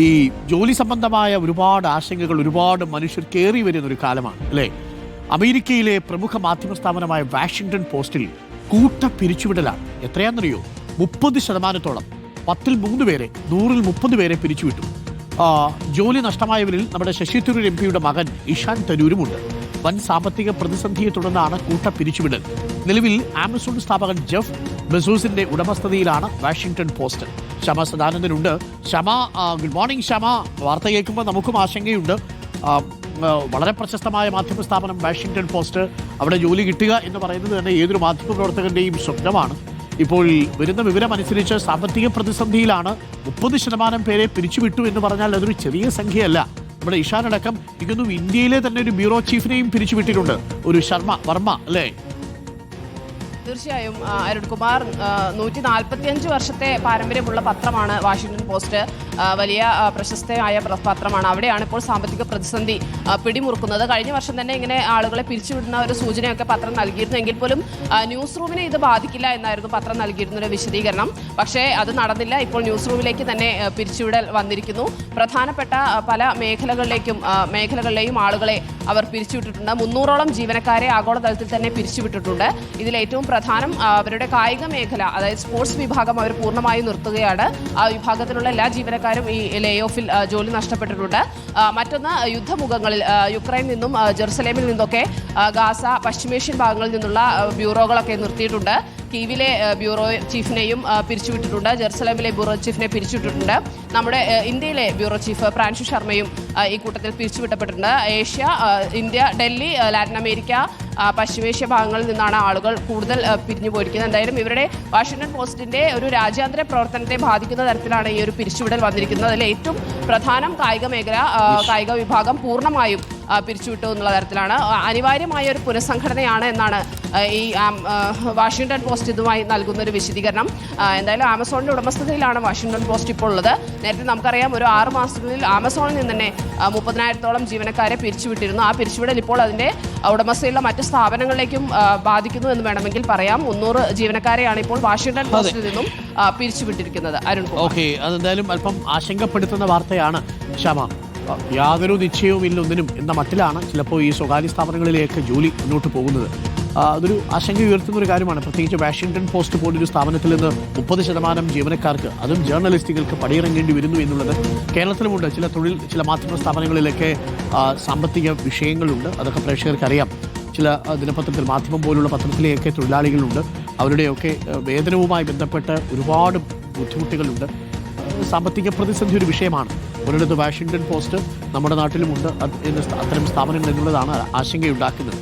ഈ ജോലി സംബന്ധമായ ഒരുപാട് ആശങ്കകൾ ഒരുപാട് മനുഷ്യർ കയറി വരുന്നൊരു കാലമാണ് അല്ലേ? അമേരിക്കയിലെ പ്രമുഖ മാധ്യമ സ്ഥാപനമായ വാഷിംഗ്ടൺ പോസ്റ്റിൽ കൂട്ട പിരിച്ചുവിടലാണ്. എത്രയാണെന്നറിയോ? 30%. 10-ൽ 3 പേരെ, 100-ൽ 30 പേരെ പിരിച്ചുവിട്ടു. ജോലി നഷ്ടമായവരിൽ നമ്മുടെ ശശി തരൂർ MP-യുടെ മകൻ ഇഷാൻ തരൂരുമുണ്ട്. വൻ സാമ്പത്തിക പ്രതിസന്ധിയെ തുടർന്നാണ് കൂട്ട പിരിച്ചുവിടൽ. നിലവിൽ ആമസോൺ സ്ഥാപകൻ ജെഫ് ബെസോസിന്റെ ഉടമസ്ഥതയിലാണ് വാഷിംഗ്ടൺ പോസ്റ്റ്. ക്ഷമ സദാനന്ദനുണ്ട്. ക്ഷമ, ഗുഡ് മോർണിംഗ് ക്ഷമ. വാർത്ത കേൾക്കുമ്പോൾ നമുക്കും ആശങ്കയുണ്ട്. വളരെ പ്രശസ്തമായ മാധ്യമ സ്ഥാപനം വാഷിംഗ്ടൺ പോസ്റ്റ്, അവിടെ ജോലി കിട്ടുക എന്ന് പറയുന്നത് തന്നെ ഏതൊരു മാധ്യമ പ്രവർത്തകന്റെയും സ്വപ്നമാണ്. ഇപ്പോൾ വരുന്ന വിവരം അനുസരിച്ച് സാമ്പത്തിക പ്രതിസന്ധിയിലാണ്. 30% പേരെ പിരിച്ചുവിട്ടു എന്ന് പറഞ്ഞാൽ അതൊരു ചെറിയ സംഖ്യയല്ല. നമ്മുടെ ഇഷാനടക്കം ഇതൊന്നും ഇന്ത്യയിലെ തന്നെ ഒരു ബ്യൂറോ ചീഫിനെയും പിരിച്ചുവിട്ടിട്ടുണ്ട്, ഒരു വർമ്മ അല്ലേ? തീർച്ചയായും അരുൺകുമാർ, 145 വർഷത്തെ പാരമ്പര്യമുള്ള പത്രമാണ് വാഷിംഗ്ടൺ പോസ്റ്റ്. വലിയ പ്രശസ്തമായ പത്രമാണ്. അവിടെയാണ് ഇപ്പോൾ സാമ്പത്തിക പ്രതിസന്ധി പിടിമുറുക്കുന്നത്. കഴിഞ്ഞ വർഷം തന്നെ ഇങ്ങനെ ആളുകളെ പിരിച്ചുവിടുന്ന ഒരു സൂചനയൊക്കെ പത്രം നൽകിയിരുന്നു. എങ്കിൽ പോലും ന്യൂസ് റൂമിനെ ഇത് ബാധിക്കില്ല എന്നായിരുന്നു പത്രം നൽകിയിരുന്ന ഒരു വിശദീകരണം. പക്ഷേ അത് നടന്നില്ല. ഇപ്പോൾ ന്യൂസ് റൂമിലേക്ക് തന്നെ പിരിച്ചുവിടൽ വന്നിരിക്കുന്നു. പ്രധാനപ്പെട്ട പല മേഖലകളിലെയും ആളുകളെ അവർ പിരിച്ചുവിട്ടിട്ടുണ്ട്. 300ഓളം ജീവനക്കാരെ ആഗോളതലത്തിൽ തന്നെ പിരിച്ചുവിട്ടിട്ടുണ്ട്. ഇതിലേറ്റവും പ്രധാനം അവരുടെ കായിക മേഖല, അതായത് സ്പോർട്സ് വിഭാഗം അവർ പൂർണ്ണമായും നിർത്തുകയാണ്. ആ വിഭാഗത്തിലുള്ള എല്ലാ ജീവനക്കാരും ഈ ലേ ഓഫിൽ ജോലി നഷ്ടപ്പെട്ടിട്ടുണ്ട്. മറ്റൊന്ന്, യുദ്ധമുഖങ്ങളിൽ യുക്രൈനിൽ നിന്നും ജെറുസലേമിൽ നിന്നൊക്കെ ഗാസ, പശ്ചിമേഷ്യൻ ഭാഗങ്ങളിൽ നിന്നുള്ള ബ്യൂറോകളൊക്കെ നിർത്തിയിട്ടുണ്ട്. കീവിലെ ബ്യൂറോ ചീഫിനെയും പിരിച്ചുവിട്ടിട്ടുണ്ട്. ജെറുസലേമിലെ ബ്യൂറോ ചീഫിനെ പിരിച്ചുവിട്ടിട്ടുണ്ട്. നമ്മുടെ ഇന്ത്യയിലെ ബ്യൂറോ ചീഫ് പ്രാൻഷു ശർമ്മയും ഈ കൂട്ടത്തിൽ പിരിച്ചുവിട്ടപ്പെട്ടിട്ടുണ്ട്. Asia, India, Delhi, Latin America, പശ്ചിമേഷ്യ ഭാഗങ്ങളിൽ നിന്നാണ് ആളുകൾ കൂടുതൽ പിരിഞ്ഞു പോയിരിക്കുന്നത്. എന്തായാലും ഇവരുടെ വാഷിംഗ്ടൺ പോസ്റ്റിന്റെ ഒരു രാജ്യാന്തര പ്രവർത്തനത്തെ ബാധിക്കുന്ന തരത്തിലാണ് ഈ ഒരു പിരിച്ചുവിടൽ വന്നിരിക്കുന്നത്. അതിൽ ഏറ്റവും പ്രധാനം കായിക വിഭാഗം പൂർണ്ണമായും പിരിച്ചുവിട്ടു എന്നുള്ള തരത്തിലാണ്. അനിവാര്യമായ ഒരു പുനഃസംഘടനയാണ് എന്നാണ് ഈ വാഷിംഗ്ടൺ പോസ്റ്റ് ഇതുമായി നൽകുന്ന ഒരു വിശദീകരണം. എന്തായാലും ആമസോണിന്റെ ഉടമസ്ഥതയിലാണ് വാഷിംഗ്ടൺ പോസ്റ്റ് ഇപ്പോൾ ഉള്ളത്. നേരത്തെ നമുക്കറിയാം, ഒരു 6 മാസത്തിനുള്ളിൽ ആമസോണിൽ നിന്ന് തന്നെ 30,000-ഓളം ജീവനക്കാരെ പിരിച്ചുവിട്ടിരുന്നു. ആ പിരിച്ചുവിടൽ ഇപ്പോൾ അതിന്റെ ഉടമസ്ഥയിലുള്ള മറ്റ് സ്ഥാപനങ്ങളിലേക്കും ബാധിക്കുന്നു എന്ന് വേണമെങ്കിൽ പറയാം. 300 ജീവനക്കാരെയാണ് ഇപ്പോൾ വാഷിംഗ്ടൺ പോസ്റ്റിൽ നിന്നും പിരിച്ചുവിട്ടിരിക്കുന്നത്. അരുൺ, ഓക്കെ, അതെന്തായാലും അല്പം ആശങ്കപ്പെടുത്തുന്ന വാർത്തയാണ് ക്ഷമ. യാതൊരു നിശ്ചയവുമില്ല ഒന്നിനും എന്ന മട്ടിലാണ് ചിലപ്പോൾ ഈ സ്വകാര്യ സ്ഥാപനങ്ങളിലേക്ക് ജോലി മുന്നോട്ട് പോകുന്നത്. അതൊരു ആശങ്ക ഉയർത്തുന്ന ഒരു കാര്യമാണ്. പ്രത്യേകിച്ച് വാഷിംഗ്ടൺ പോസ്റ്റ് പോലൊരു സ്ഥാപനത്തിൽ നിന്ന് 30% ജീവനക്കാർക്ക്, അതും ജേർണലിസ്റ്റുകൾക്ക് പടിയിറങ്ങേണ്ടി വരുന്നു എന്നുള്ളത് കേരളത്തിലുമുണ്ട്. ചില മാധ്യമ സ്ഥാപനങ്ങളിലൊക്കെ സാമ്പത്തിക വിഷയങ്ങളുണ്ട്. അതൊക്കെ പ്രേക്ഷകർക്ക് അറിയാം. ചില ദിനപത്രത്തിൽ, മാധ്യമം പോലുള്ള പത്രത്തിലെയൊക്കെ തൊഴിലാളികളുണ്ട്. അവരുടെയൊക്കെ വേതനവുമായി ബന്ധപ്പെട്ട് ഒരുപാട് ബുദ്ധിമുട്ടുകളുണ്ട്. സാമ്പത്തിക പ്രതിസന്ധി ഒരു വിഷയമാണ്. ഒരിടത്ത് വാഷിംഗ്ടൺ പോസ്റ്റ് നമ്മുടെ നാട്ടിലുമുണ്ട്. അത്തരം സ്ഥാപനങ്ങൾ എന്നുള്ളതാണ് ആശങ്കയുണ്ടാക്കുന്നത്.